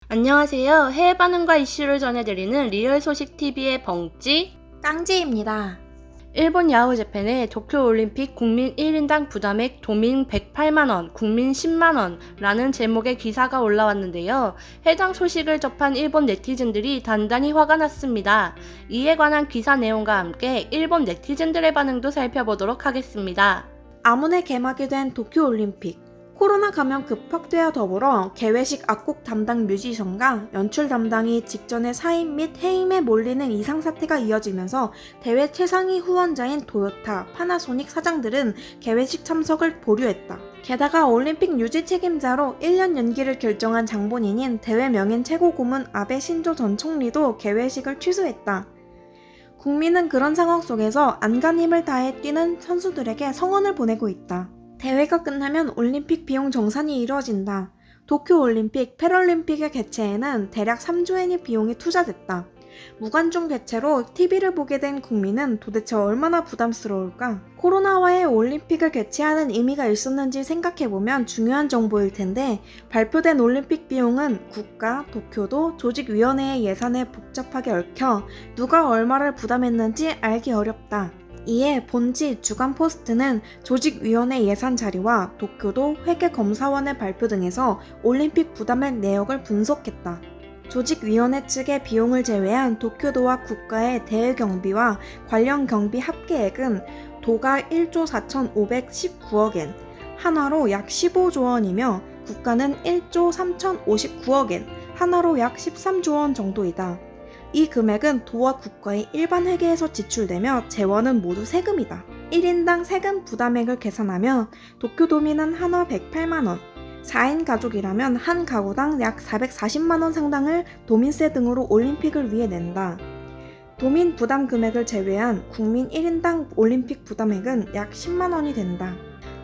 안녕하세요. 해외 반응과 이슈를 전해드리는 리얼 소식 TV의 벙찌 깡지입니다. 일본 야후재팬의 도쿄올림픽 국민 1인당 부담액 도민 108만원, 국민 10만원 라는 제목의 기사가 올라왔는데요. 해당 소식을 접한 일본 네티즌들이 단단히 화가 났습니다. 이에 관한 기사 내용과 함께 일본 네티즌들의 반응도 살펴보도록 하겠습니다. 아문에 개막이 된 도쿄올림픽. 코로나 감염 급확대와 더불어 개회식 악곡 담당 뮤지션과 연출 담당이 직전에 사임 및 해임에 몰리는 이상사태가 이어지면서 대회 최상위 후원자인 도요타, 파나소닉 사장들은 개회식 참석을 보류했다. 게다가 올림픽 유지 책임자로 1년 연기를 결정한 장본인인 대회 명예인 최고고문 아베 신조 전 총리도 개회식을 취소했다. 국민은 그런 상황 속에서 안간 힘을 다해 뛰는 선수들에게 성원을 보내고 있다. 대회가 끝나면 올림픽 비용 정산이 이루어진다. 도쿄올림픽, 패럴림픽의 개최에는 대략 3조엔의 비용이 투자됐다. 무관중 개최로 TV를 보게 된 국민은 도대체 얼마나 부담스러울까? 코로나와의 올림픽을 개최하는 의미가 있었는지 생각해보면 중요한 정보일 텐데 발표된 올림픽 비용은 국가, 도쿄도, 조직위원회의 예산에 복잡하게 얽혀 누가 얼마를 부담했는지 알기 어렵다. 이에 본지 주간포스트는 조직위원회 예산 자료와 도쿄도 회계검사원의 발표 등에서 올림픽 부담액 내역을 분석했다. 조직위원회 측의 비용을 제외한 도쿄도와 국가의 대회 경비와 관련 경비 합계액은 도가 1조 4,519억엔, 한화로 약 15조 원이며 국가는 1조 3,059억엔, 한화로 약 13조 원 정도이다. 이 금액은 도와 국가의 일반 회계에서 지출되며 재원은 모두 세금이다. 1인당 세금 부담액을 계산하면 도쿄도민은 한화 108만원, 4인 가족이라면 한 가구당 약 440만원 상당을 도민세 등으로 올림픽을 위해 낸다. 도민 부담 금액을 제외한 국민 1인당 올림픽 부담액은 약 10만원이 된다.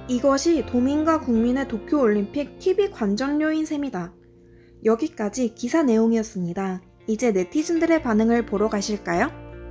이것이 도민과 국민의 도쿄올림픽 TV 관전료인 셈이다. 여기까지 기사 내용이었습니다. 이제 네티즌들의 반응을 보러 가실까요?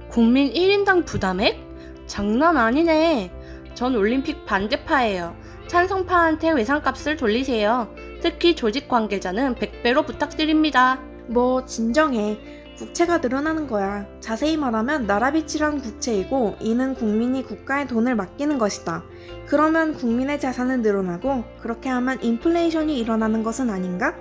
국민 1인당 부담액? 장난 아니네. 전 올림픽 반대파예요. 찬성파한테 외상값을 돌리세요. 특히 조직 관계자는 100배로 부탁드립니다. 뭐 진정해. 국채가 늘어나는 거야. 자세히 말하면 나라빚이란 국채이고 이는 국민이 국가에 돈을 맡기는 것이다. 그러면 국민의 자산은 늘어나고 그렇게 하면 인플레이션이 일어나는 것은 아닌가?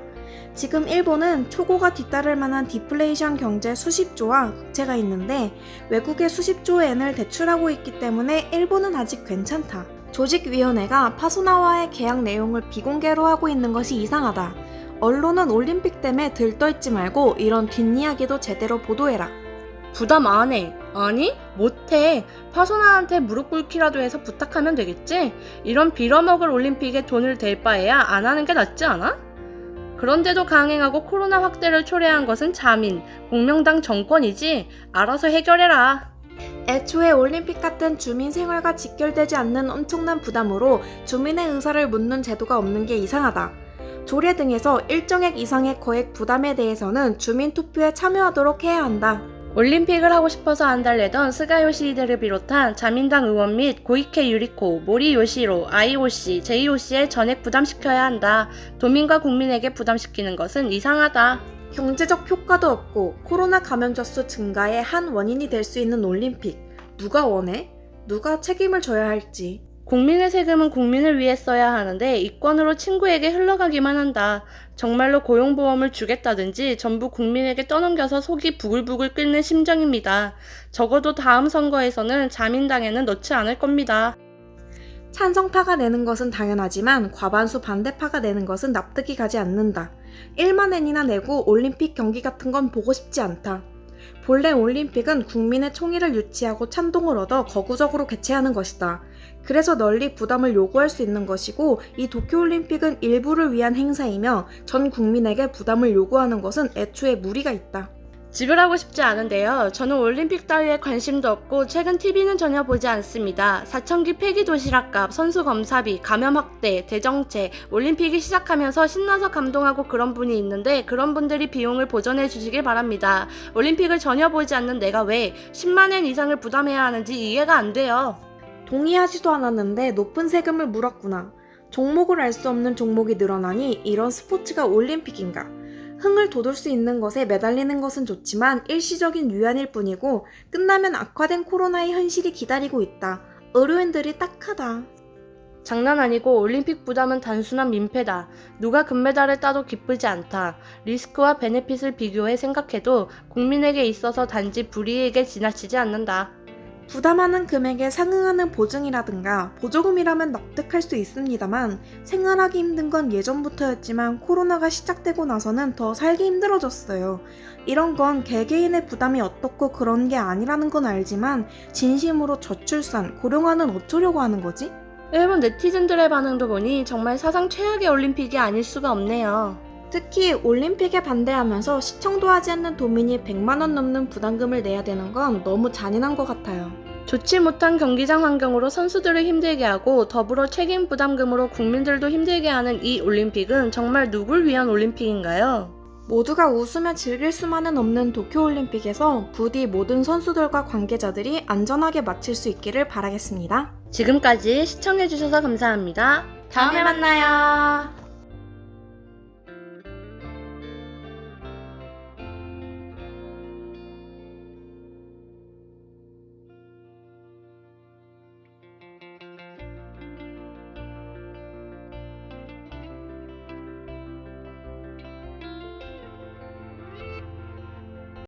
지금 일본은 초고가 뒤따를 만한 디플레이션 경제 수십조와 국채가 있는데 외국에 수십조 엔을 대출하고 있기 때문에 일본은 아직 괜찮다. 조직위원회가 파소나와의 계약 내용을 비공개로 하고 있는 것이 이상하다. 언론은 올림픽 때문에 들떠있지 말고 이런 뒷이야기도 제대로 보도해라. 부담 안 해. 아니? 못해. 파소나한테 무릎 꿇기라도 해서 부탁하면 되겠지? 이런 빌어먹을 올림픽에 돈을 댈 바에야 안 하는 게 낫지 않아? 그런데도 강행하고 코로나 확대를 초래한 것은 자민, 공명당 정권이지. 알아서 해결해라. 애초에 올림픽 같은 주민 생활과 직결되지 않는 엄청난 부담으로 주민의 의사를 묻는 제도가 없는 게 이상하다. 조례 등에서 일정액 이상의 거액 부담에 대해서는 주민 투표에 참여하도록 해야 한다. 올림픽을 하고 싶어서 안달내던 스가 요시히데를 비롯한 자민당 의원 및 고이케 유리코, 모리 요시로, IOC, JOC에 전액 부담시켜야 한다. 도민과 국민에게 부담시키는 것은 이상하다. 경제적 효과도 없고 코로나 감염자 수 증가의 한 원인이 될 수 있는 올림픽. 누가 원해? 누가 책임을 져야 할지. 국민의 세금은 국민을 위해 써야 하는데 이권으로 친구에게 흘러가기만 한다. 정말로 고용보험을 주겠다든지 전부 국민에게 떠넘겨서 속이 부글부글 끓는 심정입니다. 적어도 다음 선거에서는 자민당에는 넣지 않을 겁니다. 찬성파가 내는 것은 당연하지만 과반수 반대파가 내는 것은 납득이 가지 않는다. 1만 엔이나 내고 올림픽 경기 같은 건 보고 싶지 않다. 본래 올림픽은 국민의 총의를 유치하고 찬동을 얻어 거구적으로 개최하는 것이다. 그래서 널리 부담을 요구할 수 있는 것이고 이 도쿄올림픽은 일부를 위한 행사이며 전 국민에게 부담을 요구하는 것은 애초에 무리가 있다. 지불하고 싶지 않은데요. 저는 올림픽 따위에 관심도 없고 최근 TV는 전혀 보지 않습니다. 4,000기 폐기 도시락값, 선수 검사비, 감염 확대, 대정책, 올림픽이 시작하면서 신나서 감동하고 그런 분이 있는데 그런 분들이 비용을 보전해 주시길 바랍니다. 올림픽을 전혀 보지 않는 내가 왜 10만 엔 이상을 부담해야 하는지 이해가 안 돼요. 동의하지도 않았는데 높은 세금을 물었구나. 종목을 알 수 없는 종목이 늘어나니 이런 스포츠가 올림픽인가? 흥을 돋울 수 있는 것에 매달리는 것은 좋지만 일시적인 유한일 뿐이고 끝나면 악화된 코로나의 현실이 기다리고 있다. 의료인들이 딱하다. 장난 아니고 올림픽 부담은 단순한 민폐다. 누가 금메달을 따도 기쁘지 않다. 리스크와 베네핏을 비교해 생각해도 국민에게 있어서 단지 불이익에 지나치지 않는다. 부담하는 금액에 상응하는 보증이라든가 보조금이라면 납득할 수 있습니다만 생활하기 힘든 건 예전부터였지만 코로나가 시작되고 나서는 더 살기 힘들어졌어요. 이런 건 개개인의 부담이 어떻고 그런 게 아니라는 건 알지만 진심으로 저출산, 고령화는 어쩌려고 하는 거지? 일본 네티즌들의 반응도 보니 정말 사상 최악의 올림픽이 아닐 수가 없네요. 특히 올림픽에 반대하면서 시청도 하지 않는 도민이 100만 원 넘는 부담금을 내야 되는 건 너무 잔인한 것 같아요. 좋지 못한 경기장 환경으로 선수들을 힘들게 하고 더불어 책임 부담금으로 국민들도 힘들게 하는 이 올림픽은 정말 누굴 위한 올림픽인가요? 모두가 웃으며 즐길 수만은 없는 도쿄올림픽에서 부디 모든 선수들과 관계자들이 안전하게 마칠 수 있기를 바라겠습니다. 지금까지 시청해주셔서 감사합니다. 다음에 만나요.